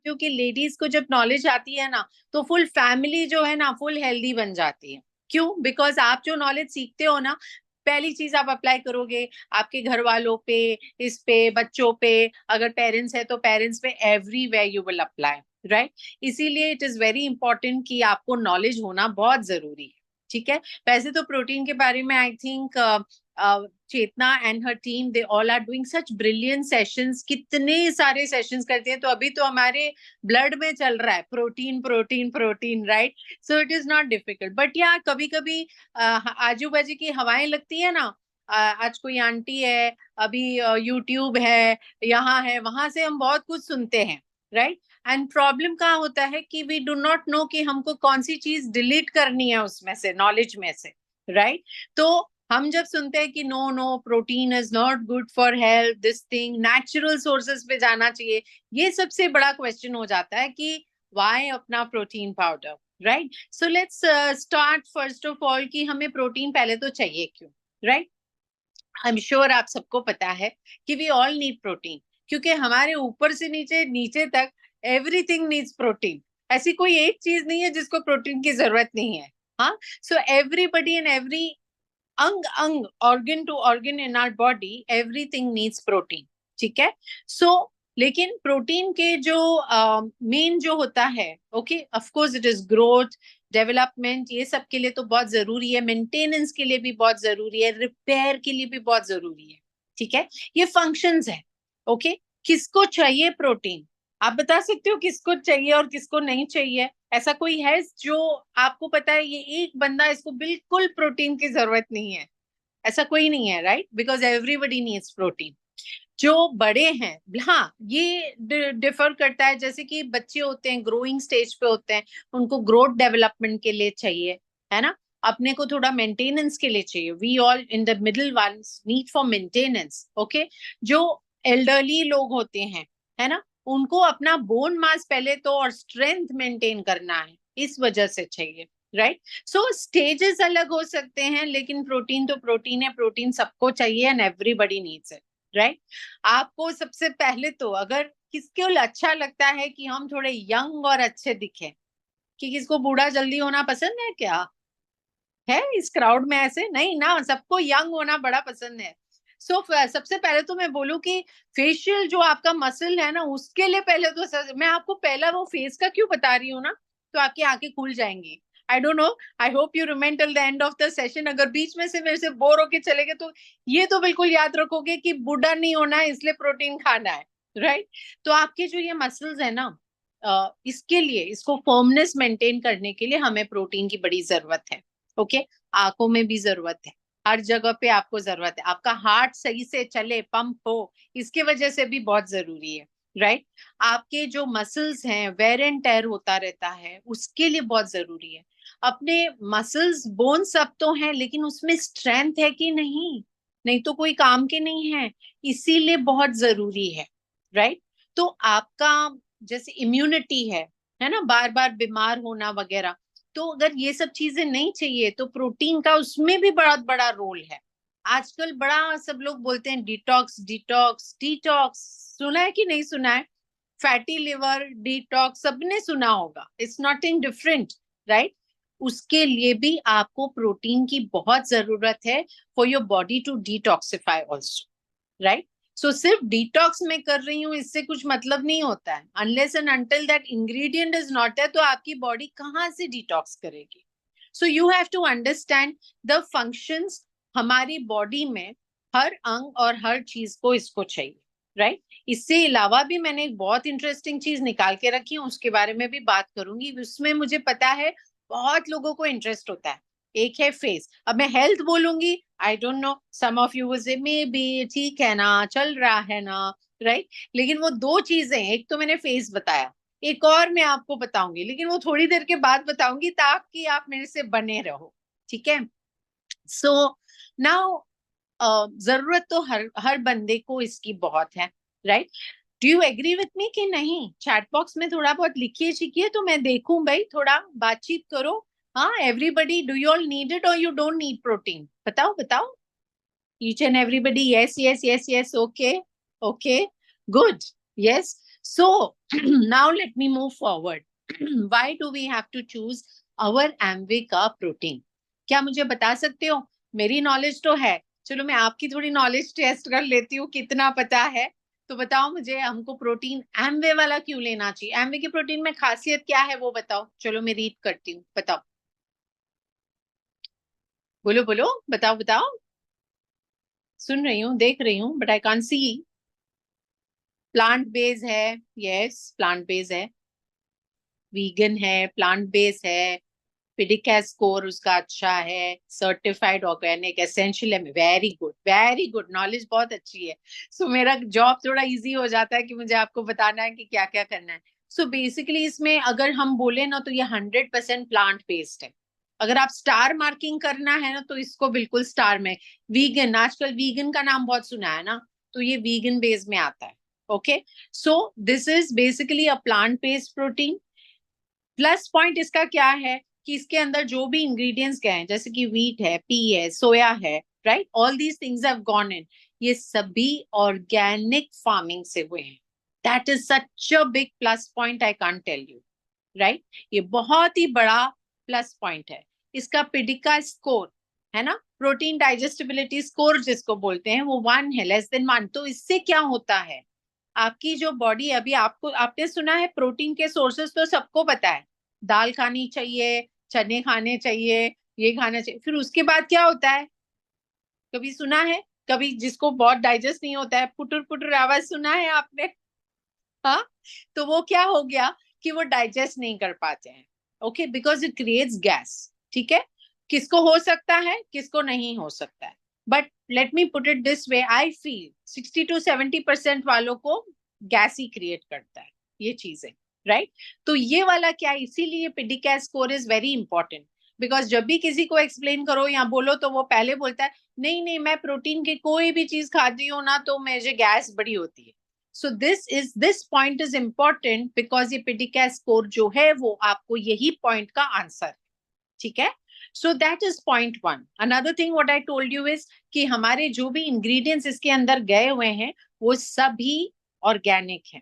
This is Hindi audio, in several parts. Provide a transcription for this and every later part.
क्योंकि लेडीज को जब नॉलेज आती है ना, तो फुल फैमिली जो है ना फुल हेल्दी बन जाती है। क्यों? बिकॉज आप जो नॉलेज सीखते हो ना, पहली चीज आप अप्लाई करोगे आपके घर वालों पे, इस पे, बच्चों पे, अगर पेरेंट्स है तो पेरेंट्स पे, everywhere you will apply, right. इसीलिए इट इज वेरी इंपॉर्टेंट कि आपको नॉलेज होना बहुत जरूरी है। ठीक है। वैसे तो प्रोटीन के बारे में I think Chetna and her team they all are doing such brilliant sessions, कितने सारे सेशंस करते हैं। तो अभी तो हमारे ब्लड में चल रहा है protein protein protein, right. So it is not difficult, but या कभी कभी आजू बाजू की हवाएं लगती है ना। आज कोई आंटी है, अभी यूट्यूब है, यहाँ है, वहां से हम बहुत कुछ सुनते हैं, राइट। एंड प्रॉब्लम कहाँ होता है कि वी डू नॉट नो कि हमको कौन सी चीज डिलीट करनी है उसमें से, नॉलेज में से, राइट। तो हम जब सुनते हैं कि no no protein is not good for health, this thing, natural sources पे जाना चाहिए, ये सबसे बड़ा क्वेश्चन हो जाता है कि वाई अपना protein powder, right. So let's start first of all कि हमें प्रोटीन पहले तो चाहिए क्यों, राइट। आई एम श्योर आप सबको पता है कि वी ऑल नीड प्रोटीन, क्योंकि हमारे ऊपर से नीचे, नीचे तक एवरीथिंग नीड्स प्रोटीन। ऐसी कोई एक चीज नहीं है जिसको प्रोटीन की जरूरत नहीं है। हाँ। सो एवरीबडी एंड एवरी अंग अंग, organ to organ in our body, everything needs protein. ठीक है। सो लेकिन प्रोटीन के जो मेन जो होता है, okay, of course it is growth, development, ये सब के लिए तो बहुत जरूरी है, मेंटेनेंस के लिए भी बहुत जरूरी है, रिपेयर के लिए भी बहुत जरूरी है। ठीक है। ये फंक्शंस है। ओके। किसको चाहिए प्रोटीन? आप बता सकते हो किसको चाहिए और किसको नहीं चाहिए? ऐसा कोई है जो आपको पता है ये एक बंदा इसको बिल्कुल प्रोटीन की जरूरत नहीं है? ऐसा कोई नहीं है, right, because everybody needs protein. जो बड़े हैं, हाँ, ये डिफर करता है, जैसे कि बच्चे होते हैं, ग्रोइंग स्टेज पे होते हैं, उनको ग्रोथ डेवलपमेंट के लिए चाहिए, है ना। अपने को थोड़ा मेंटेनेंस के लिए चाहिए, we all in the middle ones need for maintenance, okay. जो एल्डरली लोग होते हैं, है ना, उनको अपना बोन मास पहले तो और स्ट्रेंथ मेंटेन करना है, इस वजह से चाहिए, राइट। सो स्टेजेस अलग हो सकते हैं, लेकिन प्रोटीन तो प्रोटीन है, प्रोटीन सबको चाहिए and everybody needs it, right. आपको सबसे पहले तो अगर किसको अच्छा लगता है कि हम थोड़े यंग और अच्छे दिखें, कि किसको बूढ़ा जल्दी होना पसंद है क्या? है इस क्राउड में ऐसे? नहीं ना, सबको यंग होना बड़ा पसंद है। सो सबसे पहले तो मैं बोलूं कि फेशियल जो आपका मसल है ना, उसके लिए पहले तो मैं आपको पहला वो फेस का क्यों बता रही हूँ ना, तो आपकी आंखें खुल जाएंगी। आई don't no, I hope you remember till the end of the session. अगर बीच में से मेरे से बोर होके चले गए तो ये तो बिल्कुल याद रखोगे कि बूढ़ा नहीं होना है, इसलिए प्रोटीन खाना है, राइट। तो आपके जो ये मसल्स है ना, इसके लिए, इसको फर्मनेस मेंटेन करने के लिए हमें प्रोटीन की बड़ी जरूरत है। ओके। आंखों में भी जरूरत है, हर जगह पे आपको जरूरत है, आपका हार्ट सही से चले, पंप हो, इसके वजह से भी बहुत जरूरी है, राइट। आपके जो मसल्स हैं, वेर एंड टेयर होता रहता है, उसके लिए बहुत जरूरी है। अपने मसल्स, बोन सब तो हैं, लेकिन उसमें स्ट्रेंथ है कि नहीं? नहीं तो कोई काम के नहीं है, इसीलिए बहुत जरूरी है, राइट। तो आपका जैसे इम्यूनिटी है ना, बार बार बीमार होना वगैरह, तो अगर ये सब चीजें नहीं चाहिए तो प्रोटीन का उसमें भी बहुत बड़ा रोल है। आजकल बड़ा सब लोग बोलते हैं डिटॉक्स डिटॉक्स डिटॉक्स, सुना है कि नहीं सुना है? फैटी लिवर डिटॉक्स सबने सुना होगा, इट्स नॉटिंग डिफरेंट, राइट। उसके लिए भी आपको प्रोटीन की बहुत जरूरत है for your body to detoxify also, right. So सिर्फ डिटॉक्स में कर रही हूँ इससे कुछ मतलब नहीं होता है, unless and until that ingredient is not है, तो आपकी बॉडी कहाँ से डिटॉक्स करेगी? So you have to understand the functions. हमारी बॉडी में हर अंग और हर चीज को इसको चाहिए, राइट। इससे अलावा भी मैंने एक बहुत इंटरेस्टिंग चीज निकाल के रखी है, उसके बारे में भी बात करूंगी, उसमें मुझे पता है बहुत लोगों को इंटरेस्ट होता है। एक है फेस। अब मैं हेल्थ बोलूंगी, I don't know, some of you will say may be ठीक है ना, चल रहा है ना, राइट। लेकिन वो दो चीजें, एक तो मैंने फेस बताया, एक और मैं आपको बताऊंगी, लेकिन वो थोड़ी देर के बाद बताऊंगी ताकि आप मेरे से बने रहो, ठीक है। सो नाउ जरूरत तो हर हर बंदे को इसकी बहुत है, right. Do you agree with me कि नहीं? चैट बॉक्स में थोड़ा बहुत लिखिए शिखिए तो मैं देखूं, भाई थोड़ा बातचीत करो। हाँ, everybody, do you all need it और यू डोंट नीड प्रोटीन? बताओ बताओ। Each and everybody, yes, yes, yes, yes, okay, okay, good, yes. So now let me move forward. Why do we have to choose our Amway का प्रोटीन? क्या मुझे बता सकते हो? मेरी नॉलेज तो है, चलो मैं आपकी थोड़ी नॉलेज टेस्ट कर लेती हूँ, कितना पता है। तो बताओ मुझे, हमको प्रोटीन एमवे वाला क्यों लेना चाहिए? एमवे के प्रोटीन में खासियत क्या है वो बताओ। चलो मैं रीड करती हूँ, बताओ, बोलो बोलो, बताओ बताओ। सुन रही हूँ, देख रही हूँ, but I can't see. Plant base है, यस प्लांट बेस है, वीगन है, प्लांट बेस है, पिडिका स्कोर उसका अच्छा है, सर्टिफाइड ऑर्गेनिक, एसेंशियल है, वेरी गुड, नॉलेज बहुत अच्छी है। सो मेरा जॉब थोड़ा इजी हो जाता है कि मुझे आपको बताना है कि क्या क्या करना है। सो बेसिकली इसमें अगर हम बोले ना तो ये 100% प्लांट बेस्ड है। अगर आप स्टार मार्किंग करना है ना तो इसको बिल्कुल स्टार में। वीगन, आजकल वीगन का नाम बहुत सुना है ना, तो ये वीगन बेस में आता है। Okay, so this is basically a plant based protein. Plus point इसका क्या है कि इसके अंदर जो भी इंग्रेडिएंट्स गए हैं, जैसे कि व्हीट है, पी है, सोया है, right, all these things have gone in, ये सभी ऑर्गेनिक फार्मिंग से हुए हैं। That is such a big plus point, I can't tell you, right. ये बहुत ही बड़ा प्लस पॉइंट है। इसका पिडिका स्कोर है ना, प्रोटीन डाइजेस्टिबिलिटी स्कोर जिसको बोलते हैं, वो 1 है, लेस देन 1। तो इससे क्या होता है, आपकी जो बॉडी, अभी आपको, आपने सुना है प्रोटीन के सोर्सेस तो सबको पता है, दाल खानी चाहिए, चने खाने चाहिए, ये खाना चाहिए, फिर उसके बाद क्या होता है, कभी सुना है? कभी जिसको बहुत डाइजेस्ट नहीं होता है, पुटुर पुटुर आवाज सुना है आपने? हाँ, तो वो क्या हो गया कि वो डाइजेस्ट नहीं कर पाते हैं। Okay, because it creates gas. ठीक है, किसको हो सकता है, किसको नहीं हो सकता है, but let me put it this way, I feel 60 to 70% वालों को गैस ही क्रिएट करता है ये चीजें, राइट। तो ये वाला क्या, इसीलिए पिडिका score is very important. Because जब भी किसी को एक्सप्लेन करो या बोलो तो वो पहले बोलता है नहीं नहीं, मैं प्रोटीन की कोई भी चीज खाती हूँ ना तो मुझे गैस बड़ी होती है। So this point is important because ये पिडिका स्कोर जो है वो आपको यही पॉइंट का आंसर, ठीक है। So that is point one. Another thing what I told you is कि हमारे जो भी इंग्रेडिएंट्स इसके अंदर गए हुए हैं वो सभी ऑर्गेनिक हैं,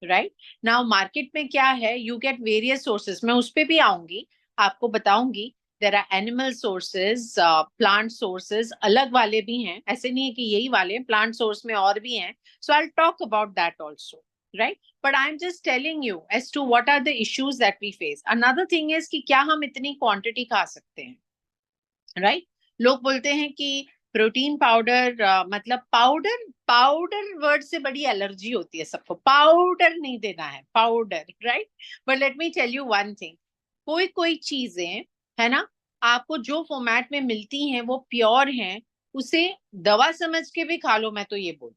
राइट। नाउ मार्केट में क्या है, यू गेट वेरियस सोर्सेस, मैं उस पर भी आऊंगी, आपको बताऊंगी। There are animal sources, plant sources अलग वाले भी हैं, ऐसे नहीं है कि यही वाले, प्लांट सोर्स में और भी हैं। So I talk about that also, right, but I'm just telling you as to what are the issues that we face. Another thing is कि क्या हम इतनी क्वांटिटी खा सकते हैं, राइट। लोग बोलते हैं कि प्रोटीन पाउडर, मतलब पाउडर, पाउडर वर्ड से बड़ी एलर्जी होती है सबको, पाउडर नहीं देना है, powder, right. But let me tell you one thing, कोई कोई चीजें है ना, आपको जो फॉर्मेट में मिलती हैं वो प्योर हैं, उसे दवा समझ के भी खा लो, मैं तो ये बोल,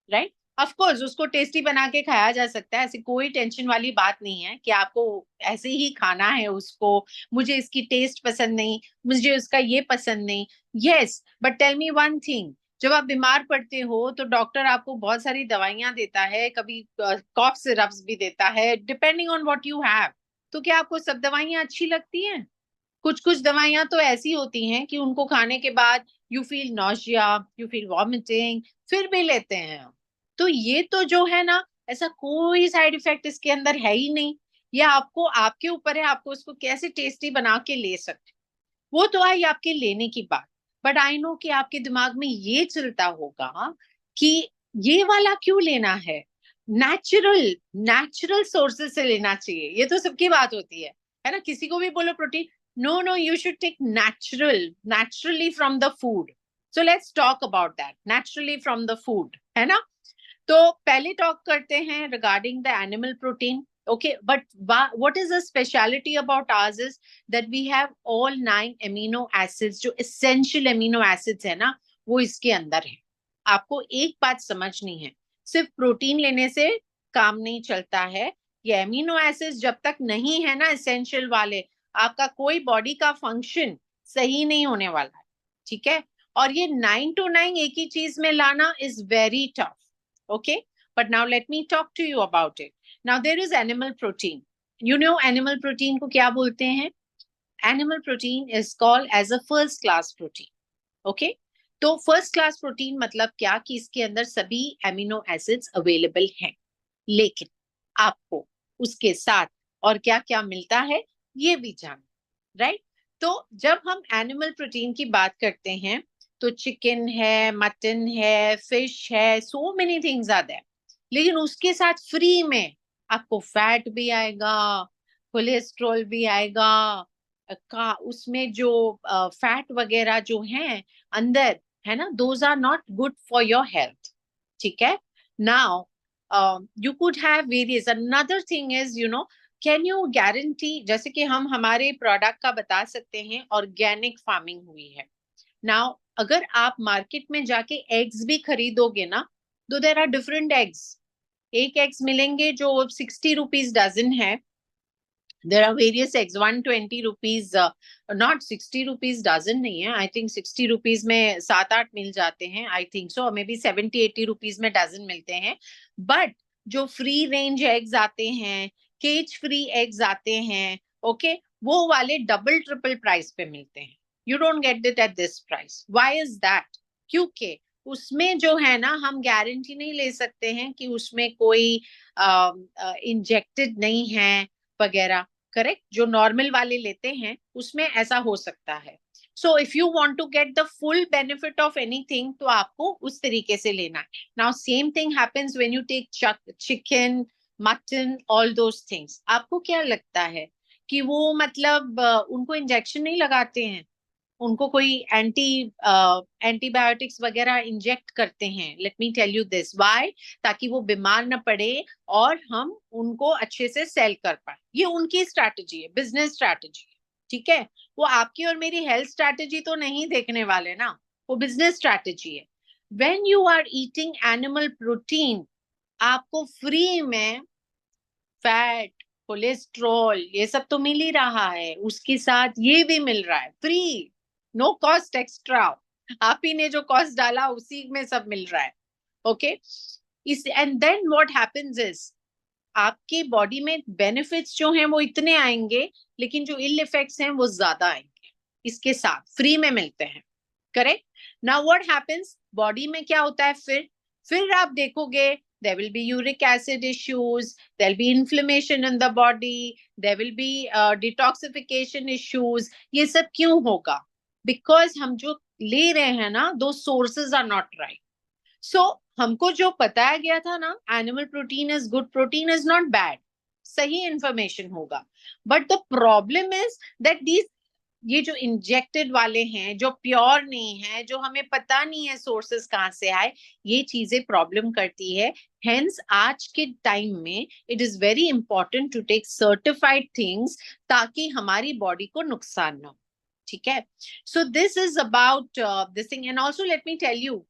राइट। ऑफ कोर्स उसको टेस्टी बना के खाया जा सकता है, ऐसी कोई टेंशन वाली बात नहीं है कि आपको ऐसे ही खाना है उसको, मुझे इसकी टेस्ट पसंद नहीं, मुझे उसका ये पसंद नहीं। Yes, but tell me one thing, जब आप बीमार पड़ते हो तो डॉक्टर आपको बहुत सारी दवाइयां देता है, कभी कॉफ सिरप्स भी देता है, depending on what you have. तो क्या आपको सब दवाइयां अच्छी लगती हैं? कुछ कुछ दवाइयां तो ऐसी होती हैं कि उनको खाने के बाद you feel nausea, you feel vomiting, फिर भी लेते हैं हम। तो ये तो जो है ना, ऐसा कोई साइड इफेक्ट इसके अंदर है ही नहीं। ये आपको, आपके ऊपर है, आपको इसको कैसे टेस्टी बना के ले सकते, वो तो आई आपके लेने की बात। बट आई नो कि आपके दिमाग में ये चलता होगा कि ये वाला क्यों लेना है, नेचुरल, नेचुरल सोर्सेस से लेना चाहिए, ये तो सबकी बात होती है ना। किसी को भी बोलो protein, no no, you should take natural, naturally from the food. So let's talk about that, naturally from the food, है ना। तो पहले टॉक करते हैं regarding the animal protein. Okay, but what is the speciality about ours is that we have all 9 amino acids, जो essential amino acids है ना, वो इसके अंदर है। आपको एक बात समझनी है, सिर्फ प्रोटीन लेने से काम नहीं चलता है। ये एमिनो एसिड्स जब तक नहीं है ना essential वाले, आपका कोई बॉडी का फंक्शन सही नहीं होने वाला है, ठीक है। और ये 9 to 9 एक ही चीज में लाना is very tough. Okay, but now let me talk to you about it. Now there is animal protein. You know animal protein को क्या बोलते हैं? Animal protein is called as a first class protein. Okay, तो फर्स्ट क्लास प्रोटीन मतलब क्या कि इसके अंदर सभी एमिनो एसिड्स अवेलेबल हैं, लेकिन आपको उसके साथ और क्या क्या मिलता है ये भी जान, राइट। तो जब हम एनिमल प्रोटीन की बात करते हैं तो चिकन है, मटन है, फिश है, so many things are there, लेकिन उसके साथ फ्री में आपको फैट भी आएगा, कोलेस्ट्रॉल भी आएगा, का उसमें जो फैट वगैरह जो हैं अंदर है ना, those are not good for your health, ठीक है। Now you could have various, another thing is can you guarantee, जैसे कि हम हमारे प्रोडक्ट का बता सकते हैं ऑर्गेनिक फार्मिंग हुई है। नाउ अगर आप मार्केट में जाके एग्स भी खरीदोगे ना, तो देर आर डिफरेंट एग्स। एक एग्स मिलेंगे जो 60 रुपीज डजन है, there are various eggs 120 rupees, not 60 rupees dozen नहीं है, आई थिंक 60 rupees में 7-8 मिल जाते हैं, I think so, may be 70-80 rupees में डजन मिलते हैं। बट जो फ्री रेंज एग्स आते हैं, केज फ्री एग्स आते हैं, ओके, वो वाले डबल ट्रिपल प्राइस पे मिलते हैं। You don't get it at this price. Why is that? क्योंकि उसमें जो है ना, हम गारंटी नहीं ले सकते हैं कि उसमें कोई इंजेक्टेड नहीं है वगैरह, करेक्ट। जो नॉर्मल वाले लेते हैं उसमें ऐसा हो सकता है। So if you want to get the full benefit of anything, तो आपको उस तरीके से लेना है। Now same thing happens when you take chicken, mutton, all those things. आपको क्या लगता है कि वो मतलब उनको इंजेक्शन नहीं लगाते हैं? उनको कोई एंटीबायोटिक्स वगैरह इंजेक्ट करते हैं। Let me tell you this why, ताकि वो बीमार न पड़े और हम उनको अच्छे से सेल कर पाए। ये उनकी स्ट्रैटेजी है, बिजनेस स्ट्रैटेजी है, ठीक है। वो आपकी और मेरी हेल्थ स्ट्रैटेजी तो नहीं देखने वाले ना, वो बिजनेस स्ट्रैटेजी है। When you are eating animal protein, आपको फ्री में फैट, कोलेस्ट्रॉल, ये सब तो मिल ही रहा है, उसके साथ ये भी मिल रहा है फ्री, नो कॉस्ट एक्स्ट्रा। आप ही ने जो कॉस्ट डाला उसी में सब मिल रहा है, ओके। इस and then what happens is, आपके बॉडी में बेनिफिट्स जो हैं वो इतने आएंगे, लेकिन जो इल इफेक्ट्स हैं वो ज्यादा आएंगे, इसके साथ फ्री में मिलते हैं, correct. Now what happens, body में क्या होता है फिर आप देखोगे there will be uric acid issues, there'll be inflammation in the body, there will be detoxification issues। ये सब क्यों होगा? because हम जो ले रहे हैं ना, those sources are not right। so हमको जो बताया गया था ना, animal protein is good, protein is not bad, सही इंफॉर्मेशन होगा। But the problem is that these, ये जो इंजेक्टेड वाले हैं, जो प्योर नहीं है, जो हमें पता नहीं है सोर्सेस कहाँ से आए, ये चीजें प्रॉब्लम करती है। हेंस आज के टाइम में it is very important to take certified things, ताकि हमारी बॉडी को नुकसान ना हो, ठीक है। So this is about this thing. And also let me tell you,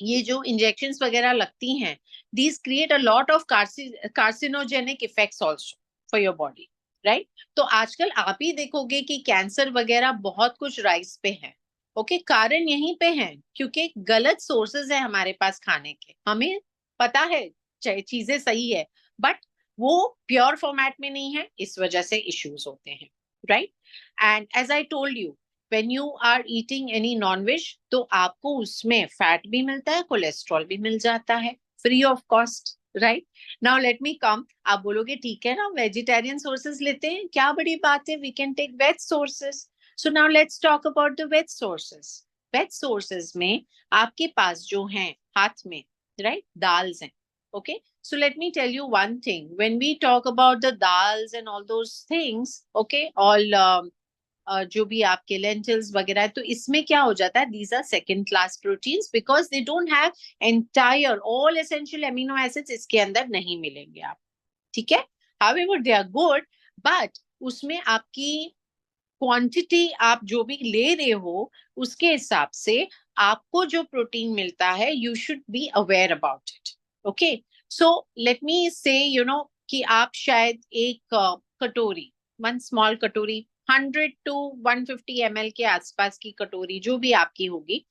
ये जो इंजेक्शंस वगैरह लगती हैं, these create a lot of carcinogenic effects also for your body, right. तो आजकल आप ही देखोगे कि कैंसर वगैरह बहुत कुछ राइज पे है, ओके। कारण यहीं पे है क्योंकि गलत सोर्सेज है हमारे पास खाने के। हमें पता है चीजें सही है, बट वो प्योर फॉर्मेट में नहीं है, इस वजह से इश्यूज होते हैं, right. And as I told you, when you are eating any non-veg, तो आपको उसमें फैट भी मिलता है, कोलेस्ट्रॉल भी मिल जाता है, free of cost, right. Now let me come, आप बोलोगे ठीक है ना, वेजिटेरियन सोर्सेज लेते हैं, क्या बड़ी बात है, we can take veg sources. So now let's talk about the veg sources. Veg sources में आपके पास जो हैं हाथ में, राइट, दाल्स हैं, okay। So let me tell you one thing, when we talk about the dals and all those things, okay, all जो भी आपके लेंटिल्स वगैरह है, तो इसमें क्या हो जाता है, these are second class proteins, because they don't have entire all essential amino acids, इसके अंदर नहीं मिलेंगे आप, ठीक है। However they are good, but उसमें आपकी क्वांटिटी आप जो भी ले रहे हो उसके हिसाब से आपको जो प्रोटीन मिलता है, you should be aware about it, okay. So let me से कि आप शायद एक कटोरी, वन स्मॉल कटोरी, 100 to 150 ml के आसपास की कटोरी जो भी आपकी होगी,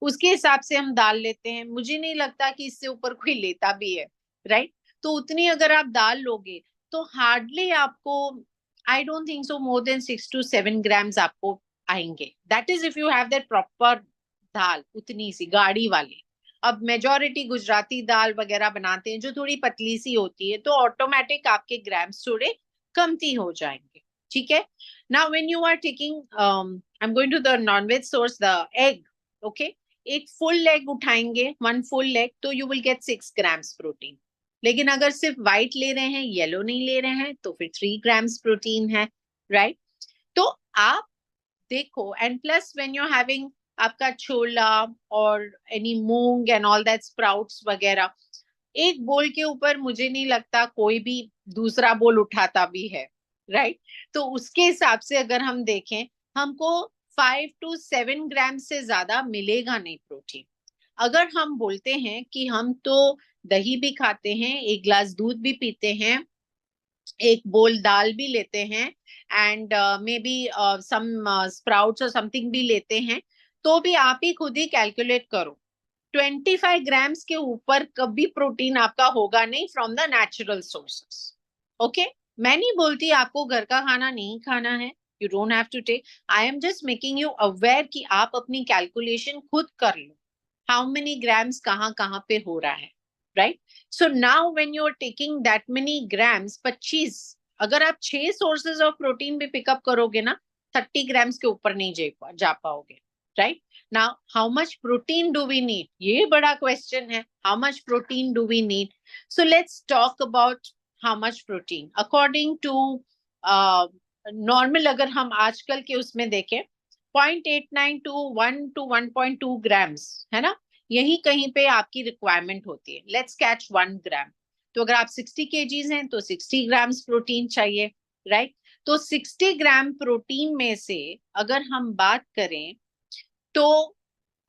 उसके हिसाब से हम दाल लेते हैं। मुझे नहीं लगता कि इससे ऊपर कोई लेता भी है, राइट। तो उतनी अगर आप दाल लोगे तो हार्डली आपको, I don't think so, more than 6 to 7 grams आपको आएंगे। That is if you have that proper dal, उतनी सी गाढ़ी वाली, अब मेजॉरिटी गुजराती दाल वगैरह बनाते हैं जो थोड़ी पतली सी होती है, तो ऑटोमेटिक आपके ग्राम्स थोड़े कमती हो जाएंगे, ठीक है। Now when you are taking, I am going to the nonveg source, the egg, okay. एक फुल एग उठाएंगे, 1 फुल एग, तो you will get 6 grams protein. लेकिन अगर सिर्फ व्हाइट ले रहे हैं, येलो नहीं ले रहे हैं, तो फिर 3 ग्राम्स प्रोटीन है, राइट। तो आप देखो, and plus when you are having आपका छोला और any moong and all that sprouts वगैरह, एक बोल के ऊपर मुझे नहीं लगता कोई भी दूसरा बोल उठाता भी है, राइट। तो उसके हिसाब से अगर हम देखें, हमको 5 to 7 ग्राम से ज्यादा मिलेगा नहीं प्रोटीन। अगर हम बोलते हैं कि हम तो दही भी खाते हैं, एक ग्लास दूध भी पीते हैं, एक बोल दाल भी लेते हैं, and maybe some sprouts और समथिंग भी लेते हैं, तो भी आप ही खुद ही कैलकुलेट करो, 25 ग्राम्स के ऊपर कभी प्रोटीन आपका होगा नहीं from the natural sources, okay. मैं नहीं बोलती आपको घर का खाना नहीं खाना है, you don't have to take, I am just making you aware कि आप अपनी कैलकुलेशन खुद कर लो, हाउ मेनी ग्राम्स कहाँ कहाँ पे हो रहा है, right. So now when you are taking that many grams, 25, अगर आप 6 सोर्सेज ऑफ प्रोटीन भी पिकअप करोगे ना, 30 ग्राम्स के ऊपर नहीं जा पाओगे, right. Now how much protein do we need, ये बड़ा क्वेश्चन है, how much protein do we need. So let's talk about how much protein according to normal. अगर हम आजकल के उसमें देखें, 0.89 to 1 to 1.2 ग्राम्स है ना, यही कहीं पे आपकी रिक्वायरमेंट होती है। लेट्स कैच 1 ग्राम, तो अगर आप 60 kgs हैं तो 60 ग्राम्स प्रोटीन चाहिए, राइट। तो 60 ग्राम प्रोटीन में से अगर हम बात करें, तो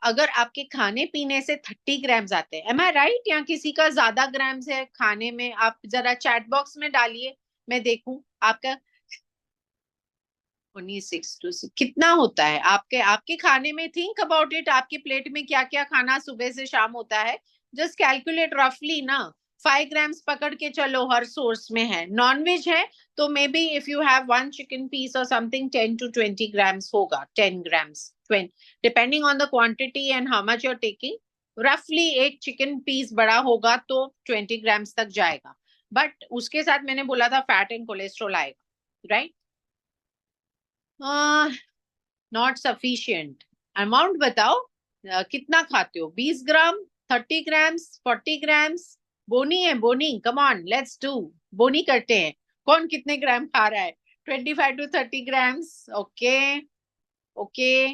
अगर आपके खाने पीने से 30 ग्राम्स आते हैं, एम आई राइट, या किसी का ज्यादा ग्राम्स है खाने में, आप जरा चैट बॉक्स में डालिए, मैं देखूं आपका 6 कितना होता है आपके आपके खाने में। थिंक अबाउट इट, आपके प्लेट में क्या क्या खाना सुबह से शाम होता है, जस्ट कैलकुलेट रफली ना, 5 ग्राम्स पकड़ के चलो हर सोर्स में है। नॉनवेज है तो maybe if you have 1 chicken piece और समथिंग, 10 to 20 ग्राम्स होगा, 10 grams 20, depending on the quantity and how much you are taking. रफली एक चिकन पीस बड़ा होगा तो 20 ग्राम्स तक जाएगा, बट उसके साथ मैंने बोला था फैट एंड कोलेस्ट्रॉल आएगा, राइट। नॉट सफिशियंट, अमाउंट बताओ, कितना खाते हो, 20 ग्राम, 30 ग्राम्स, 40 ग्राम्स? बोनी है बोनी, कम ऑन लेट्स डू, बोनी करते हैं, कौन कितने ग्राम खा रहा है, 25 to 30 ग्राम्स, ओके ओके।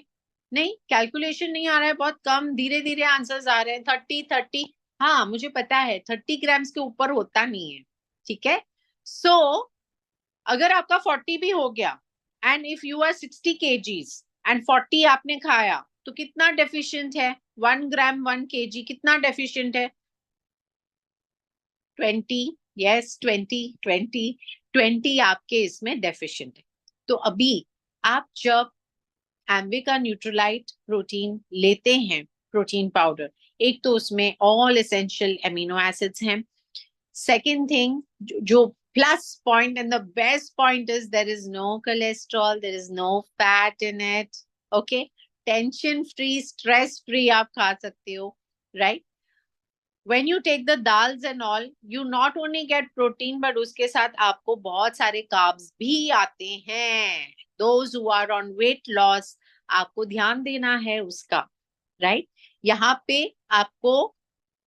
नहीं, कैलकुलेशन नहीं आ रहा है, बहुत कम, धीरे धीरे आंसर्स आ रहे हैं, 30 30, हाँ मुझे पता है 30 ग्राम्स के ऊपर होता नहीं है, ठीक है। सो अगर आपका 40 भी हो गया, and if you are 60 kgs and 40 आपने खाया, तो कितना डेफिशिएंट है, 1 ग्राम 1 kg कितना डेफिशिएंट है, 20, यस 20 आपके इसमें डेफिशिएंट है। तो अभी आप जब एम्वे का न्यूट्रोलाइट प्रोटीन लेते हैं, प्रोटीन पाउडर, एक तो उसमें ऑल एसेंशियल एमिनो एसिड्स हैं, second thing, जो plus point and the best point is there is no cholesterol, there is no fat in it, okay, tension free, stress free आप खा सकते हो, right। when you take the dals and all, you not only get protein but उसके साथ आपको बहुत सारे carbs भी आते हैं। those who are on weight loss, आपको ध्यान देना है उसका, right। यहाँ पे आपको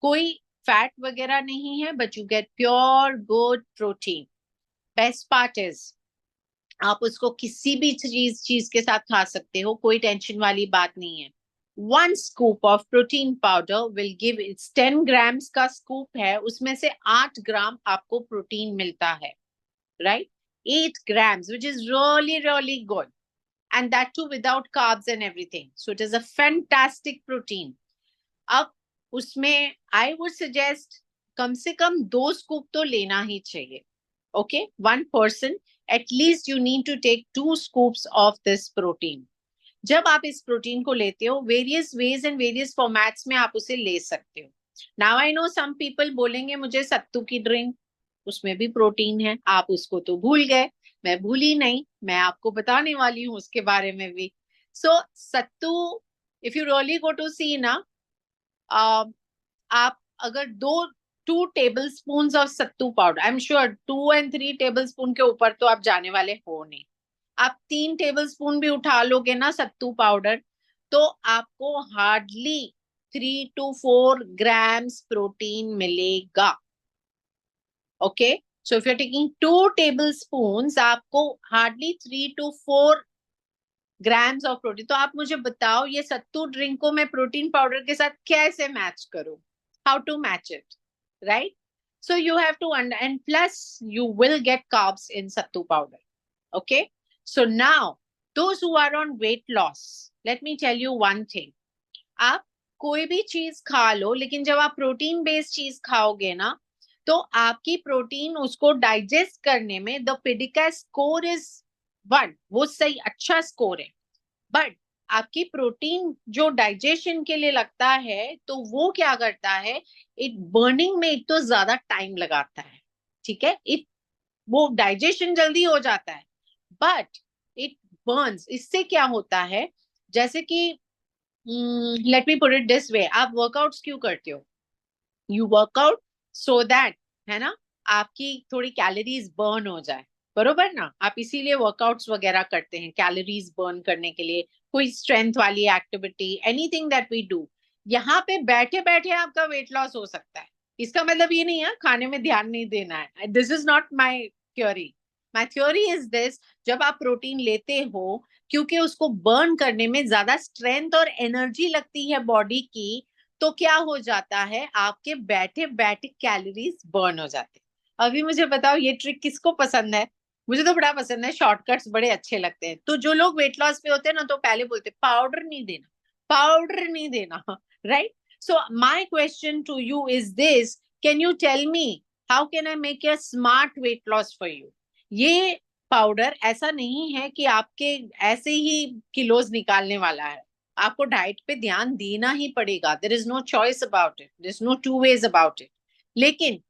कोई फैट वगैरह नहीं है, but you get pure good protein. Best part is आप उसको किसी भी चीज के साथ खा सकते हो, कोई टेंशन वाली बात नहीं है। 1 scoop of protein powder will give, it's 10 grams का स्कूप है, उसमें से 8 ग्राम आपको प्रोटीन मिलता है, right. 8 grams which is really really good, and that too without carbs and everything, so it is a fantastic protein. अब उसमें आई वुड सजेस्ट कम से कम 2 स्कूप तो लेना ही चाहिए, okay. 1 person at least you need to take 2 scoops of this protein. जब आप इस प्रोटीन को लेते हो, various veg and various formats में आप उसे ले सकते हो। Now I know some people बोलेंगे मुझे सत्तू की ड्रिंक, उसमें भी प्रोटीन है, आप उसको तो भूल गए, मैं भूली नहीं, मैं आपको बताने वाली हूँ उसके बारे में भी। So sattu, if you really go to see ना, आप अगर 2 tablespoon of sattu powder, I am sure 2 और 3 टेबल स्पून के ऊपर तो आप जाने वाले हो नहीं, आप 3 टेबल स्पून भी उठा लोगे ना सत्तू पाउडर, तो आपको हार्डली 3 to 4 grams प्रोटीन मिलेगा. Okay, so if you are taking 2 tablespoons, आपको hardly 3 to 4 grams of protein. तो आप मुझे बताओ ये सत्तू ड्रिंक को मैं प्रोटीन पाउडर के साथ कैसे मैच करूं? How to match it, right? So you have to and plus you will get carbs in sattu powder. Okay, so now those who are on weight loss, let me tell you one thing. आप कोई भी चीज खा लो, लेकिन जब आप प्रोटीन बेस्ड चीज खाओगे ना, तो आपकी प्रोटीन उसको डाइजेस्ट करने में द पिडिका स्कोर इज 1, वो सही अच्छा स्कोर है. बट आपकी प्रोटीन जो डाइजेशन के लिए लगता है, तो वो क्या करता है, इट बर्निंग में एक तो ज्यादा टाइम लगाता है, ठीक है, इट वो डाइजेशन जल्दी हो जाता है, बट इट बर्न्स. इससे क्या होता है, जैसे कि let me put it this way, आप वर्कआउट्स क्यों करते हो? यू वर्कआउट सो दैट, है ना, आपकी थोड़ी कैलोरीज बर्न हो जाए, बरोबर ना? आप इसीलिए वर्कआउट्स वगैरह करते हैं, कैलोरीज बर्न करने के लिए, कोई स्ट्रेंथ वाली activity, anything that we do. यहाँ पे बैठे बैठे आपका वेट लॉस हो सकता है. इसका मतलब ये नहीं है खाने में ध्यान नहीं देना है. This is not my theory. My theory is this, जब आप प्रोटीन लेते हो, क्योंकि उसको बर्न करने में ज्यादा स्ट्रेंथ और एनर्जी लगती है बॉडी की, तो क्या हो जाता है, आपके बैठे बैठे कैलोरीज बर्न हो जाते हैं. अभी मुझे बताओ ये ट्रिक किसको पसंद है? मुझे तो बड़ा पसंद है, शॉर्टकट्स बड़े अच्छे लगते हैं. तो जो लोग वेट लॉस पे होते हैं ना, तो पहले बोलते पाउडर नहीं देना, पाउडर नहीं देना, right? So my question to you is this, can you tell me how can I make a smart weight loss for you? ये पाउडर ऐसा नहीं है कि आपके ऐसे ही किलोज निकालने वाला है. आपको डाइट पे ध्यान देना ही पड़ेगा. There is no choice about it, there is no two ways about it. लेकिन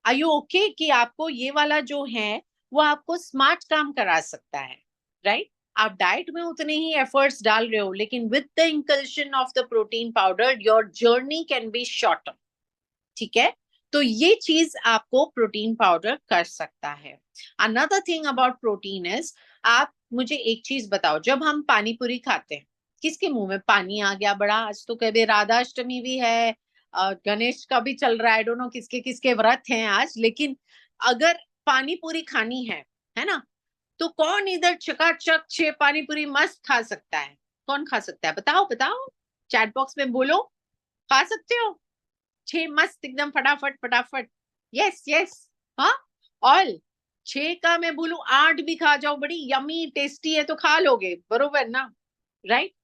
आर यू ओके कि आपको ये वाला जो है वो आपको स्मार्ट काम करा सकता है, राइट? आप डाइट में उतने ही एफर्ट्स डाल रहे हो, लेकिन with the inclusion of the protein powder your journey can be shorter, ठीक है? तो ये चीज आपको प्रोटीन पाउडर कर सकता है. Another thing about protein is, आप मुझे एक चीज बताओ, जब हम पानी पूरी खाते हैं, किसके मुंह में पानी आ गया बड़ा? आज तो कभी राधाष्टमी भी है, गणेश का भी चल रहा है, आई डोंट नो किसके किसके व्रत हैं आज, लेकिन अगर पानी पूरी खानी है ना, तो कौन इधर चकाचक 6 पानी पूरी मस्त खा सकता है? कौन खा सकता है? बताओ बताओ, चैट बॉक्स में बोलो. खा सकते हो 6 मस्त एकदम फटाफट फटाफट? यस यस, हाँ. ऑल 6 का मैं बोलूं 8 भी खा जाओ, बड़ी यमी टेस्टी है तो खा लोगे, बरोबर ना, राइट?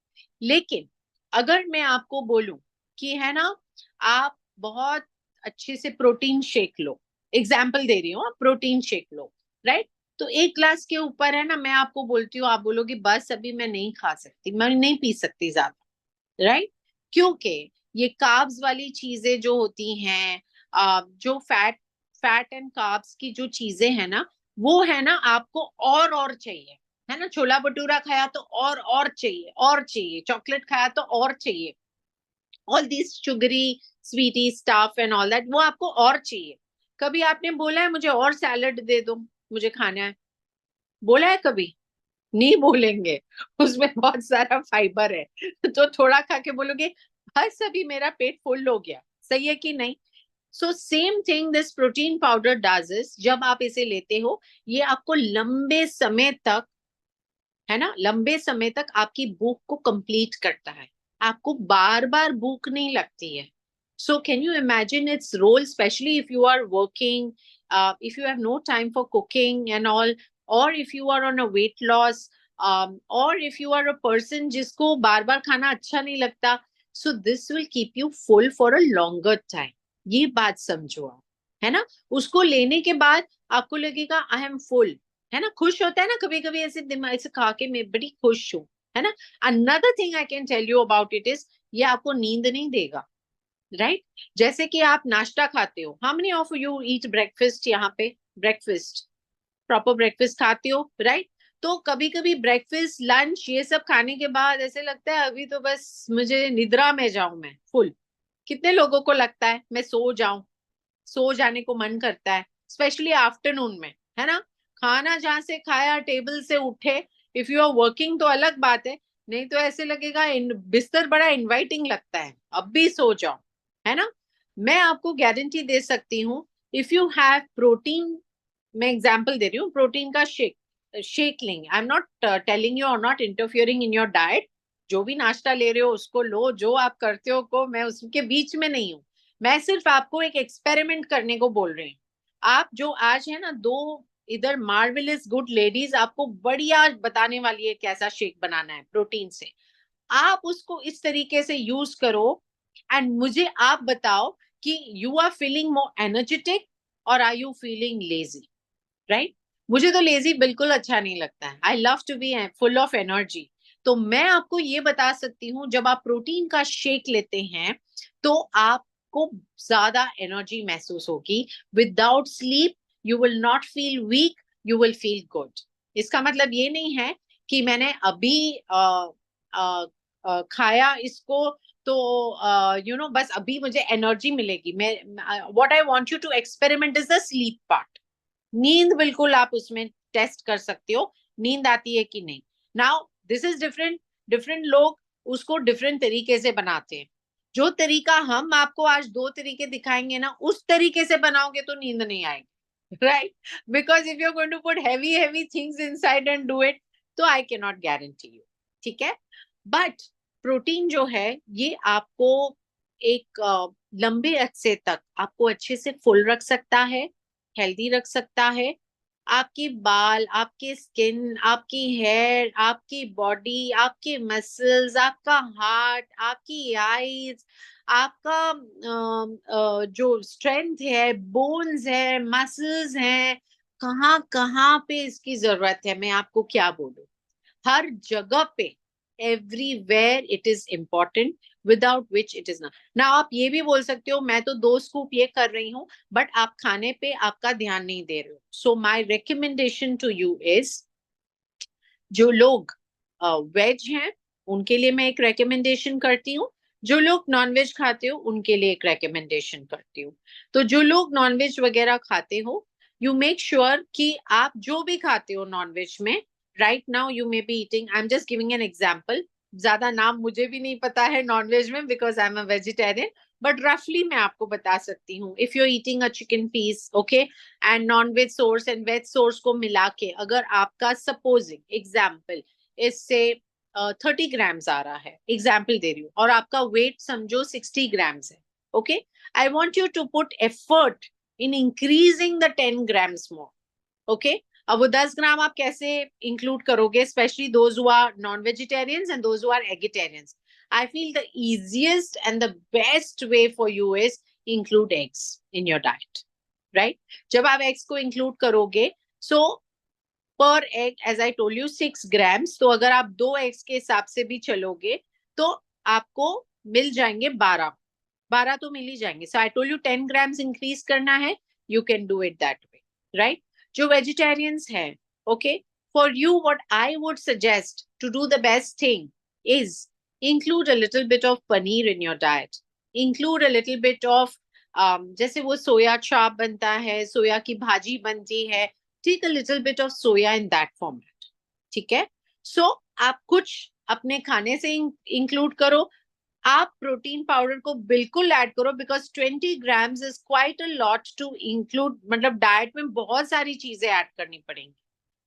लेकिन अगर मैं आपको बोलूं कि है ना, आप बहुत अच्छे से प्रोटीन शेक लो, एग्जाम्पल दे रही हूँ, आप प्रोटीन शेक लो, राइट? तो 1 ग्लास के ऊपर है ना, मैं आपको बोलती हूँ, आप बोलोगे बस अभी मैं नहीं खा सकती, मैं नहीं पी सकती ज्यादा, राइट? क्योंकि ये कार्ब्स वाली चीजें जो होती हैं, जो फैट एंड कार्ब्स की जो चीजें हैं ना, वो है ना आपको और चाहिए, है ना? छोला भटूरा खाया तो और चाहिए, और चाहिए. चॉकलेट खाया तो और चाहिए. All this sugary sweety stuff and all that, वो आपको और चाहिए. कभी आपने बोला है मुझे और सैलड दे दो, मुझे खाना है? बोला है कभी? नहीं बोलेंगे. उसमें बहुत सारा फाइबर है, तो थोड़ा खा के बोलोगे बस अभी मेरा पेट फुल हो गया. सही है कि नहीं? So same thing this protein powder does is, जब आप इसे लेते हो, ये आपको लंबे समय तक, है ना, लंबे समय तक आपकी भूख को कंप्लीट करता है. आपको बार बार भूख नहीं लगती है. So can you imagine its role, specially if you are working, if you have no time for cooking and all, or if you are on a weight loss, or if you are a person जिसको बार बार खाना अच्छा नहीं लगता, so this will keep you full for a longer time. ये बात समझो आप, है ना? उसको लेने के बाद आपको लगेगा आई एम फुल, है ना? खुश होता है ना कभी कभी, ऐसे दिमाग से खा के मैं बड़ी खुश हूँ, है ना? Another thing I can tell you about it is, ये आपको नींद नहीं देगा, राइट? जैसे कि आप नाश्ता खाते हो, how many of you eat breakfast? यहाँ पे ब्रेकफास्ट, प्रॉपर ब्रेकफास्ट खाते हो, राइट? तो कभी कभी ब्रेकफास्ट लंच ये सब खाने के बाद ऐसे लगता है अभी तो बस मुझे निद्रा में जाऊं मैं फुल. कितने लोगों को लगता है मैं सो जाऊं, सो जाने को मन करता है, स्पेशली आफ्टरनून में, है ना? खाना जहां से खाया, टेबल से उठे, इफ यू आर वर्किंग तो अलग बात है, नहीं तो ऐसे लगेगा बिस्तर बड़ा इनवाइटिंग लगता है, अब भी सो जाओ, है ना? मैं आपको गारंटी दे सकती हूँ, इफ यू हैव प्रोटीन, मैं एग्जाम्पल दे रही हूँ, प्रोटीन का शेक लेंगे, I am not telling you और not interfering in your diet, जो भी नाश्ता ले रहे हो उसको लो, जो आप करते हो को, मैं उसके बीच में नहीं हूँ, मैं सिर्फ आपको एक एक्सपेरिमेंट करने को बोल रही हूँ। आप जो आज है ना, दो इधर मार्वेलस गुड लेडीज आपको बढ़िया बताने वाली है कैसा शेक बनाना है प्रोटीन से, आप उसको इस तरीके से यूज करो, एंड मुझे आप बताओ कि you are feeling more energetic और are you feeling lazy, right? मुझे तो लेजी बिल्कुल अच्छा नहीं लगता है, I love to be full of energy. तो मैं आपको ये बता सकती हूँ, जब आप प्रोटीन का शेक लेते हैं तो आपको ज्यादा एनर्जी महसूस होगी, without sleep you will not feel weak, you will feel good. इसका मतलब ये नहीं है कि मैंने अभी खाया इसको तो बस अभी मुझे एनर्जी मिलेगी। मैं what I want you to experiment is the sleep part. नींद बिल्कुल आप उसमें टेस्ट कर सकते हो, नींद आती है कि नहीं। Now this is different, different लोग उसको डिफरेंट तरीके से बनाते हैं। जो तरीका हम आपको आज दो तरीके दिखाएंगे ना, उस तरीके से बनाओगे तो नींद नहीं आएगी, right? Because if you are going to put heavy heavy things inside and do it, तो I can not guarantee you, ठीक है? बट प्रोटीन जो है ये आपको एक लंबे अरसे तक आपको अच्छे से फुल रख सकता है, हेल्दी रख सकता है। आपकी बाल, आपकी स्किन, आपकी हेयर, आपकी बॉडी, आपके मसल्स, आपका हार्ट, आपकी आईज, आपका जो स्ट्रेंथ है, बोन्स है, मसल्स हैं, कहाँ कहाँ पे इसकी जरूरत है मैं आपको क्या बोलूं, हर जगह पे, everywhere it is important, without which it is not. ना आप ये भी बोल सकते हो मैं तो 2 स्कूप ये कर रही हूँ, बट आप खाने पे आपका ध्यान नहीं दे रहे हो। So my recommendation to you is, जो लोग वेज हैं उनके लिए मैं एक रिकमेंडेशन करती हूँ, जो लोग नॉनवेज खाते हो उनके लिए एक रिकमेंडेशन करती हूँ। तो जो लोग नॉनवेज वगैरह खाते हो, यू मेक श्योर कि आप जो भी खाते हो नॉनवेज में, right now you may be eating, I am just giving an example, ज्यादा नाम मुझे भी नहीं पता है नॉनवेज में because I am a vegetarian, but रफली मैं आपको बता सकती हूँ, if you eating a chicken piece, okay, and non veg source and veg source को मिला के अगर आपका सपोजिंग एग्जाम्पल इससे 30 ग्राम्स आ रहा है, एग्जाम्पल दे रही हूँ, और आपका वेट समझो 60 ग्राम्स है, okay, I want you to put effort in increasing the 10 grams more, okay? अब वो 10 ग्राम आप कैसे इंक्लूड करोगे, specially those who are non vegetarians and those who are eggetarians? I feel the easiest and the best way for you is include eggs in your diet, right? जब आप eggs को include करोगे, so per egg as I told you 6 grams, तो अगर आप 2 eggs के हिसाब से भी चलोगे तो आपको मिल जाएंगे 12 तो मिल ही जाएंगे। So I told you 10 grams increase करना है, you can do it that way, right? जो vegetarians हैं, okay, for you what I would suggest to do the best thing is include a little bit of paneer in your diet, include a little bit of जैसे वो सोया चाप बनता है, सोया की भाजी बनती है, take a little bit of soya in that format, ठीक है? So आप कुछ अपने खाने से इंक्लूड करो, आप प्रोटीन पाउडर को बिल्कुल ऐड करो, because 20 grams is quite a lot to include, मतलब डाइट में बहुत सारी चीजें ऐड करनी पड़ेंगी,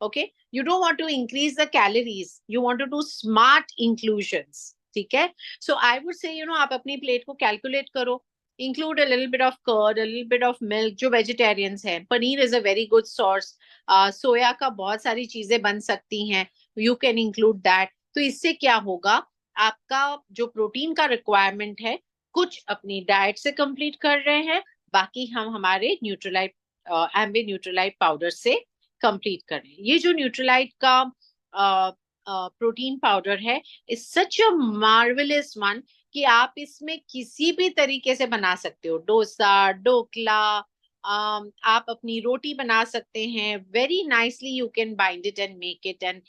okay? You don't want to increase the calories, you want to do smart inclusions, ठीक है? सो आई वुड से आप अपनी प्लेट को कैलकुलेट करो, include a little bit of curd, a little bit of milk, जो वेजिटेरियंस हैं, paneer is a very good source, soya का बहुत सारी चीजें बन सकती हैं, यू कैन इंक्लूड दैट। तो इससे क्या होगा, आपका जो प्रोटीन का रिक्वायरमेंट है कुछ अपनी डाइट से कंप्लीट कर रहे हैं, बाकी हम हमारे न्यूट्रलाइट एम्बे न्यूट्रलाइट पाउडर से कंप्लीट कर रहे हैं। ये जो न्यूट्रलाइट का प्रोटीन पाउडर है is such a marvellous one कि आप इसमें किसी भी तरीके से बना सकते हो, डोसा, ढोकला, आप अपनी रोटी बना सकते हैं, very nicely you can bind it and make it, and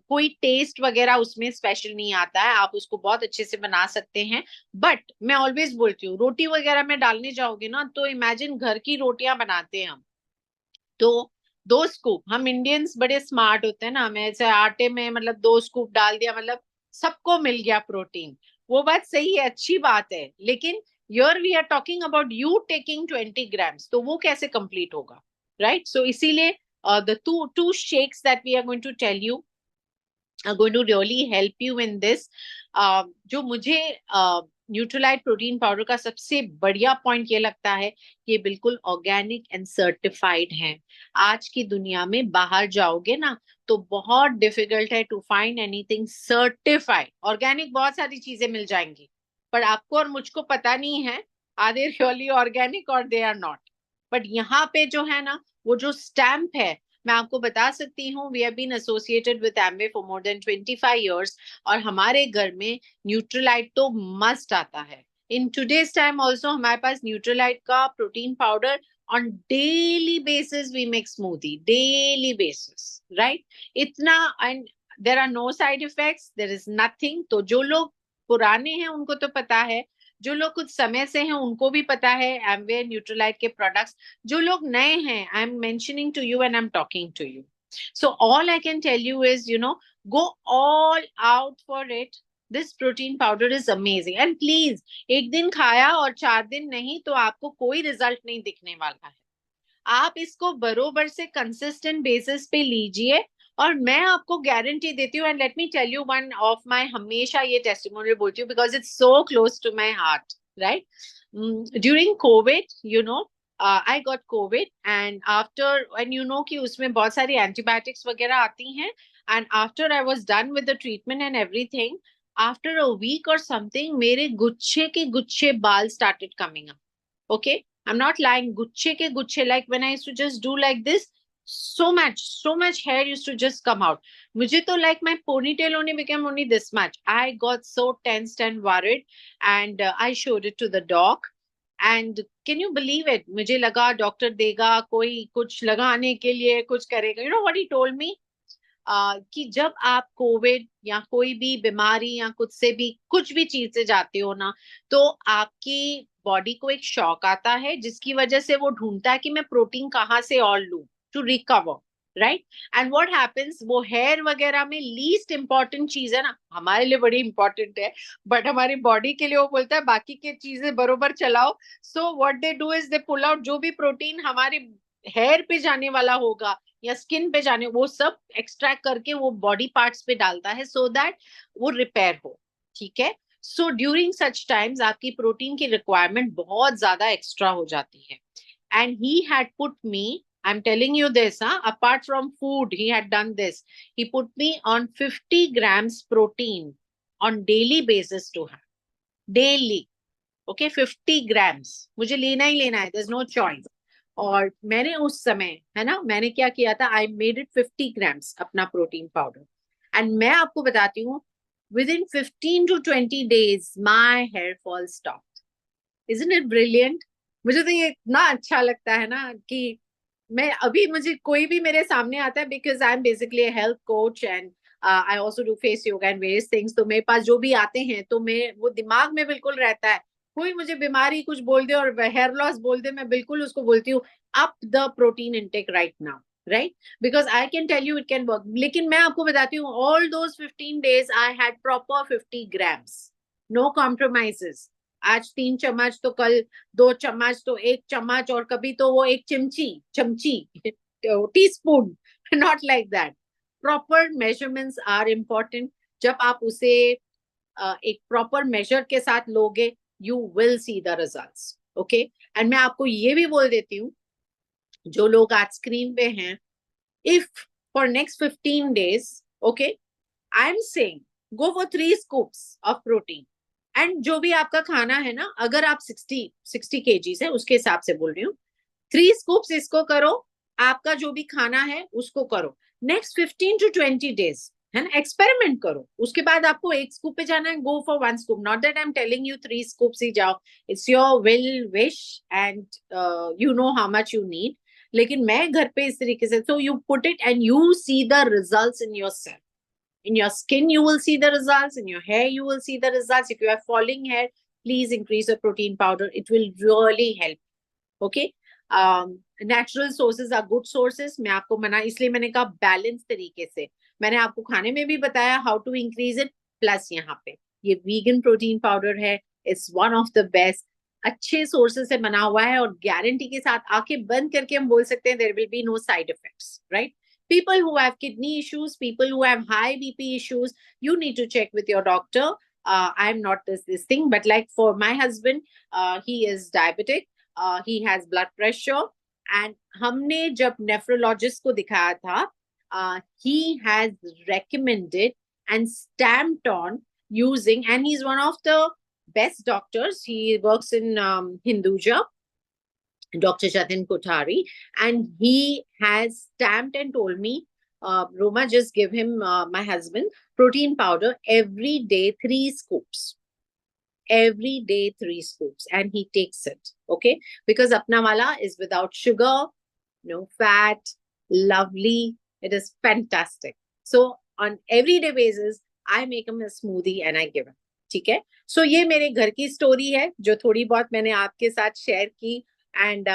कोई टेस्ट वगैरह उसमें स्पेशल नहीं आता है, आप उसको बहुत अच्छे से बना सकते हैं। बट मैं ऑलवेज बोलती हूँ, रोटी वगैरह में डालने जाओगे ना, तो इमेजिन घर की रोटियां बनाते हैं हम, तो 2 स्कूप, हम इंडियंस बड़े स्मार्ट होते हैं ना, हमें ऐसे आटे में मतलब 2 स्कूप डाल दिया, मतलब सबको मिल गया प्रोटीन। वो बात सही है, अच्छी बात है, लेकिन यर we are talking about you taking 20 grams, तो वो कैसे कंप्लीट होगा, राइट? सो इसीलिए the two shakes that we are going to tell you are going to really help you in this. जो मुझे न्यूट्रलाइट प्रोटीन पाउडर का सबसे बढ़िया पॉइंट ये लगता है कि ये बिल्कुल ऑर्गेनिक एंड सर्टिफाइड है। आज की दुनिया में बाहर जाओगे ना, तो बहुत डिफिकल्ट है to find anything certified. Organic बहुत सारी चीजें मिल जाएंगी, पर आपको और मुझको पता नहीं है आर दे रियली ऑर्गेनिक और दे आर नॉट। बट यहाँ पे जो है ना, वो जो स्टैम्प है, मैं आपको बता सकती हूँ, we have been associated with Amway for more than 25 years, और हमारे घर में न्यूट्रलाइट तो मस्ट आता है। इन टुडेज टाइम ऑल्सो हमारे पास न्यूट्रलाइट का protein powder on daily basis, we make smoothie daily basis, right? इतना, and there are no side effects, there is nothing. तो जो लोग पुराने हैं उनको तो पता है, जो लोग कुछ समय से हैं उनको भी पता है एम्वे न्यूट्रलाइट के प्रोडक्ट्स। जो लोग नए हैं, I am mentioning to you and I am talking to you, so all I can tell you is, go all out for it. This protein powder is amazing, and please, एक दिन खाया और 4 दिन नहीं, तो आपको कोई रिजल्ट नहीं दिखने वाला है। आप इसको बरोबर से कंसिस्टेंट बेसिस पे लीजिए, और मैं आपको गारंटी देती हूँ, and let me tell you one of my, हमेशा ये टेस्टिमोनियल बोलती हूँ because it's so close to my heart, right? During Covid, I got Covid, and after, and कि उसमें बहुत सारी एंटीबायोटिक्स वगैरह आती हैं, and after I was done with the treatment and everything, after a week और समथिंग, मेरे गुच्छे के गुच्छे बाल started coming up, okay? I'm not lying, guच्छे के गुच्छे, like when I used to just do like this, so much hair used to just come out. मुझे तो like my ponytail only became only this much. I got so tensed and worried, and I showed it to the doc, and can you believe it, मुझे लगा डॉक्टर देगा कोई कुछ लगाने के लिए, कुछ करेगा। You know what he told me? कि जब आप कोविड या कोई भी बीमारी या कुछ से भी, कुछ भी चीज से जाते हो ना, तो आपकी बॉडी को एक शॉक आता है, जिसकी वजह से वो ढूंढता है कि मैं प्रोटीन कहाँ से और लूं to recover, right? And what happens, वो हेयर वगैरह में लीस्ट इंपॉर्टेंट चीज है ना, हमारे लिए बड़ी इंपॉर्टेंट है, बट हमारी बॉडी के लिए वो बोलता है बाकी की चीजें बरोबर चलाओ। So what they do is they pull out जो भी प्रोटीन हमारे हेयर पे जाने वाला होगा या स्किन पे जाने, वो सब एक्सट्रैक्ट करके वो बॉडी पार्ट्स पे डालता है, सो दैट वो रिपेयर हो, ठीक है? सो ड्यूरिंग सच टाइम्स आपकी प्रोटीन की रिक्वायरमेंट बहुत ज्यादा एक्स्ट्रा हो जाती है, and he had put me, I am telling you this, apart from food he had done this, he put me on 50 grams protein on daily basis to have daily, okay? 50 grams मुझे लेना ही लेना है, देयर इज नो चॉइस। और मैंने उस समय, है ना, मैंने क्या किया था, आई मेड इट 50 grams अपना प्रोटीन पाउडर, एंड मैं आपको बताती हूँ, within 15 to 20 days my hair fall stop. Isn't it brilliant? मुझे तो ये इतना अच्छा लगता है ना, कि मैं अभी, मुझे कोई भी मेरे सामने आता है, because I am basically health coach, and I also do face yoga and various things, तो मेरे पास जो भी आते हैं, तो मैं, वो दिमाग में बिल्कुल रहता है, कोई मुझे बीमारी कुछ बोल दे और हेयर लॉस बोल दे, मैं बिल्कुल उसको बोलती हूँ up the protein intake right now, right? Because I can tell you it can work. लेकिन मैं आपको बताती हूँ, all those 15 days I had proper 50 grams, no compromises. आज 3 चम्मच तो कल 2 चम्मच, तो 1 चम्मच, और कभी तो वो 1 चमची teaspoon, not like that. Proper measurements are important. जब आप उसे एक प्रॉपर मेजर के साथ लोगे, you will see the results, okay? And मैं आपको ये भी बोल देती हूँ, जो लोग आज स्क्रीन पे हैं, if for next 15 days, okay, I am saying go for 3 scoops of protein, and जो भी आपका खाना है ना, अगर आप 60 kgs है, उसके हिसाब से बोल रही हूँ, 3 scoops इसको करो, आपका जो भी खाना है उसको करो, नेक्स्ट 15 to 20 days, है ना, एक्सपेरिमेंट करो, उसके बाद आपको एक स्कूप पे जाना है, go for one scoop, not that I am telling you 3 scoops ही जाओ, it's your will wish and you know how much you need, लेकिन मैं घर पे इस तरीके से, so you put it and you see the results in yourself, in your skin you will see the results, in your hair you will see the results. If you have falling hair, please increase the protein powder, it will really help. Okay, natural sources are good sources, मैं आपको मना इसलिए मैंने कहा बैलेंस तरीके से, मैंने आपको खाने में भी बताया how to increase it, plus यहाँ पे ये वीगन प्रोटीन पाउडर है, it's one of the best, अच्छे सोर्सेज से बना हुआ है, और गारंटी के साथ आंखें बंद करके हम बोल सकते हैं there will be no side effects, right? People who have kidney issues, people who have high BP issues, you need to check with your doctor. I'm not this thing, but like for my husband, he is diabetic, he has blood pressure, and हमने जब nephrologist को दिखाया था, he has recommended and stamped on using, and he's one of the best doctors, he works in Hinduja, Dr. Jatin Kothari, and he has stamped and told me, Roma, just give him, my husband, protein powder every day, 3 scoops. Every day, 3 scoops, and he takes it. Okay, because apna wala is without sugar, no fat, lovely. It is fantastic. So on everyday basis, I make him a smoothie and I give him. ठीक है, सो ये मेरे घर की स्टोरी है जो थोड़ी बहुत मैंने आपके साथ शेयर की, एंड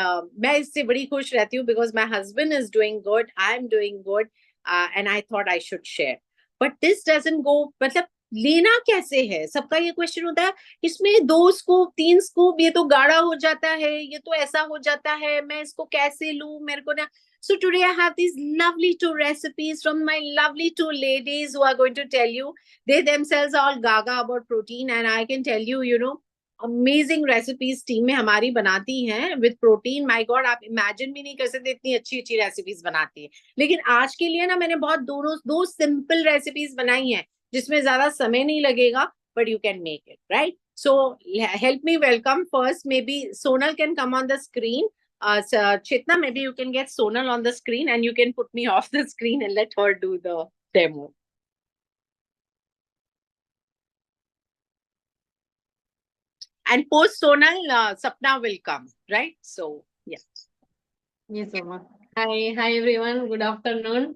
मैं इससे बड़ी खुश रहती हूँ because my husband is doing good, I am doing good, and I thought I should share, but this doesn't go, मतलब लेना कैसे है, सबका ये क्वेश्चन होता है, इसमें 2 स्कूप 3 स्कूप, ये तो गाढ़ा हो जाता है, ये तो ऐसा हो जाता है, मैं इसको कैसे लूं, मेरे को ना. So today I have these lovely 2 recipes from my lovely 2 ladies who are going to tell you, they themselves are all gaga about protein, and I can tell you, you know, amazing recipes team में हमारी बनाती हैं with protein. My God, आप imagine भी नहीं कर सकते इतनी अच्छी अच्छी recipes बनाती है. लेकिन आज के लिए ना मैंने बहुत दो simple recipes बनाई हैं जिसमें ज्यादा समय नहीं लगेगा, but you can make it, right? So help me welcome first, maybe Sonal can come on the screen. So, Chitna, maybe you can get Sonal on the screen and you can put me off the screen and let her do the demo. And post Sonal, Sapna will come, right? So, yeah. Yes, Oma. Hi everyone. Good afternoon.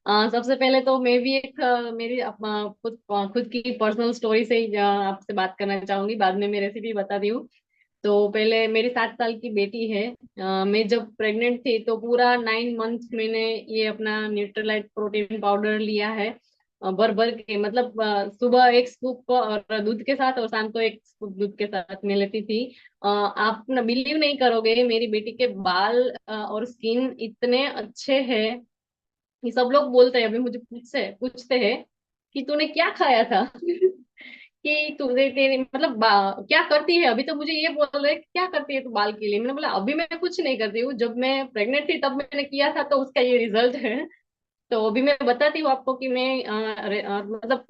सबसे पहले तो मैं भी एक मेरी खुद की पर्सनल स्टोरी से ही आपसे बात करना चाहूंगी, बाद में मैं रेसिपी बताती हूँ. तो पहले मेरी 7 साल की बेटी है. मैं जब प्रेग्नेंट थी तो पूरा 9 मंथ मैंने ये अपना न्यूट्रीलाइट प्रोटीन पाउडर लिया है, भर भर के, मतलब सुबह 1 स्कूप और दूध के साथ, और शाम को 1 स्कूप दूध के साथ मैं लेती थी. आप ना बिलीव नहीं करोगे, मेरी बेटी के बाल और स्किन इतने अच्छे हैं कि सब लोग बोलते हैं, अभी मुझे पूछते हैं कि तूने क्या खाया था. कि तुझे तेरे मतलब क्या करती है. अभी तो मुझे ये बोल रहे क्या करती है तू बाल के लिए. मैंने बोला अभी मैं कुछ नहीं करती हूँ, जब मैं प्रेग्नेंट थी तब मैंने किया था, तो उसका ये रिजल्ट है. तो अभी मैं बताती हूँ आपको कि मैं मतलब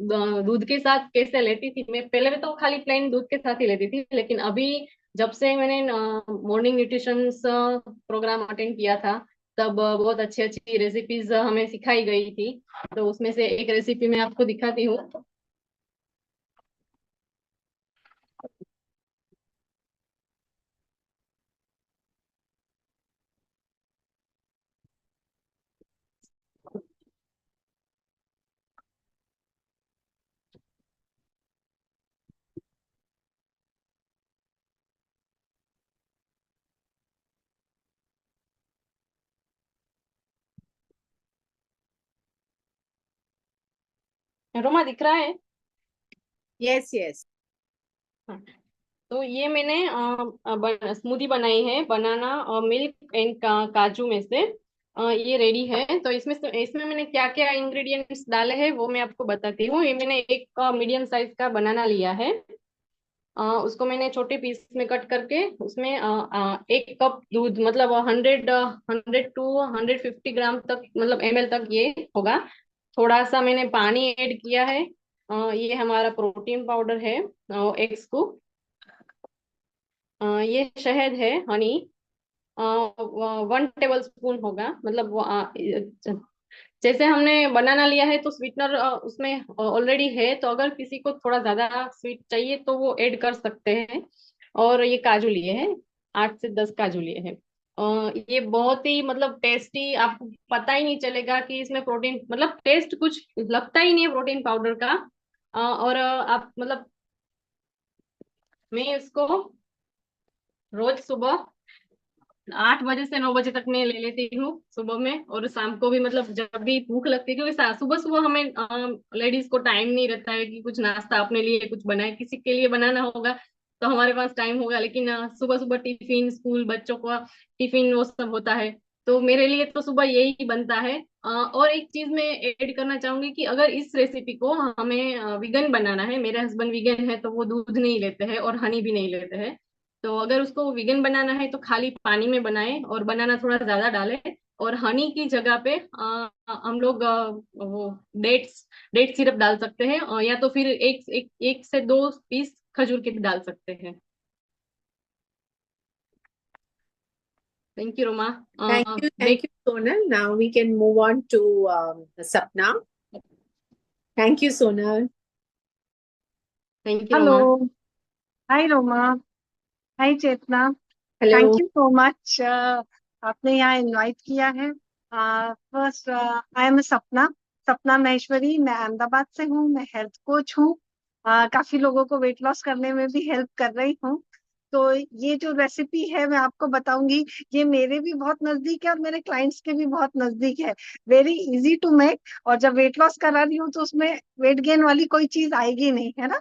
दूध के साथ कैसे लेती थी. मैं पहले में तो खाली प्लेन दूध के साथ ही लेती थी, लेकिन अभी जब से मैंने मॉर्निंग न्यूट्रिशन प्रोग्राम अटेंड किया था, तब बहुत अच्छी अच्छी रेसिपीज हमें सिखाई गई थी. तो उसमें से एक रेसिपी मैं आपको दिखाती हूँ. रोमा दिख रहा है? Yes, yes. हाँ. तो ये मैंने स्मूदी बनाई है बनाना और मिल्क एंड काजू में से. ये रेडी है. तो इसमें मैंने क्या क्या इंग्रेडिएंट्स डाले हैं वो मैं आपको बताती हूँ. ये मैंने एक मीडियम साइज का बनाना लिया है. उसको मैंने छोटे पीस में कट करके उसमें 1 कप दूध, मतलब 100 टू 150 ग्राम तक, मतलब ml तक ये होगा. थोड़ा सा मैंने पानी ऐड किया है. ये हमारा प्रोटीन पाउडर है 1 स्कूप. ये शहद है, हनी, 1 टेबल स्पून होगा, मतलब जैसे हमने बनाना लिया है तो स्वीटनर उसमें ऑलरेडी है, तो अगर किसी को थोड़ा ज्यादा स्वीट चाहिए तो वो ऐड कर सकते हैं। और ये काजू लिए हैं, 8 से 10 काजू लिए हैं। ये बहुत ही मतलब टेस्टी, आपको पता ही नहीं चलेगा कि इसमें प्रोटीन, मतलब टेस्ट कुछ लगता ही नहीं है प्रोटीन पाउडर का। और आप मतलब मैं इसको रोज सुबह 8 बजे से 9 बजे तक मैं ले लेती हूँ सुबह में, और शाम को भी, मतलब जब भी भूख लगती है, क्योंकि सुबह सुबह हमें लेडीज को टाइम नहीं रहता है कि कुछ नाश्ता अपने लिए कुछ बनाए, किसी के लिए बनाना होगा तो हमारे पास टाइम होगा, लेकिन सुबह सुबह टिफिन, स्कूल बच्चों का टिफिन वो सब होता है, तो मेरे लिए तो सुबह यही बनता है। और एक चीज मैं ऐड करना चाहूंगी कि अगर इस रेसिपी को हमें विगन बनाना है, मेरे हस्बैंड विगन है तो वो दूध नहीं लेते हैं और हनी भी नहीं लेते हैं, तो अगर उसको विगन बनाना है तो खाली पानी में बनाए और बनाना थोड़ा ज्यादा डाले, और हनी की जगह पे हम लोग वो डेट सिरप डाल सकते हैं, या तो फिर एक से 2 पीस खजूर के भी डाल सकते हैं। Thank you Roma. Thank you, Sonal. Now we can move on to Sapna. Thank you, Sonal. Thank you hello. Roma. Hi Roma. Hi Chetna. Thank Hello. You so much, आपने यहाँ इनवाइट किया है। फर्स्ट, आई एम सपना, सपना महेश्वरी। मैं अहमदाबाद से हूँ, मैं हेल्थ कोच हूँ। काफी लोगों को वेट लॉस करने में भी हेल्प कर रही हूँ। तो ये जो रेसिपी है मैं आपको बताऊंगी, ये मेरे भी बहुत नजदीक है और मेरे क्लाइंट्स के भी बहुत नजदीक है। Very easy to make. और जब वेट लॉस करा रही हूँ तो उसमें वेट गेन वाली कोई चीज आएगी नहीं, है ना।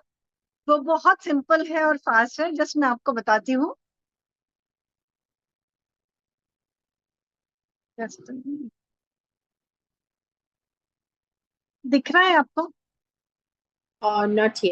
तो बहुत सिंपल है और फास्ट है, जस्ट मैं आपको बताती हूँ। जस्ट दिख रहा है आपको? Not yet.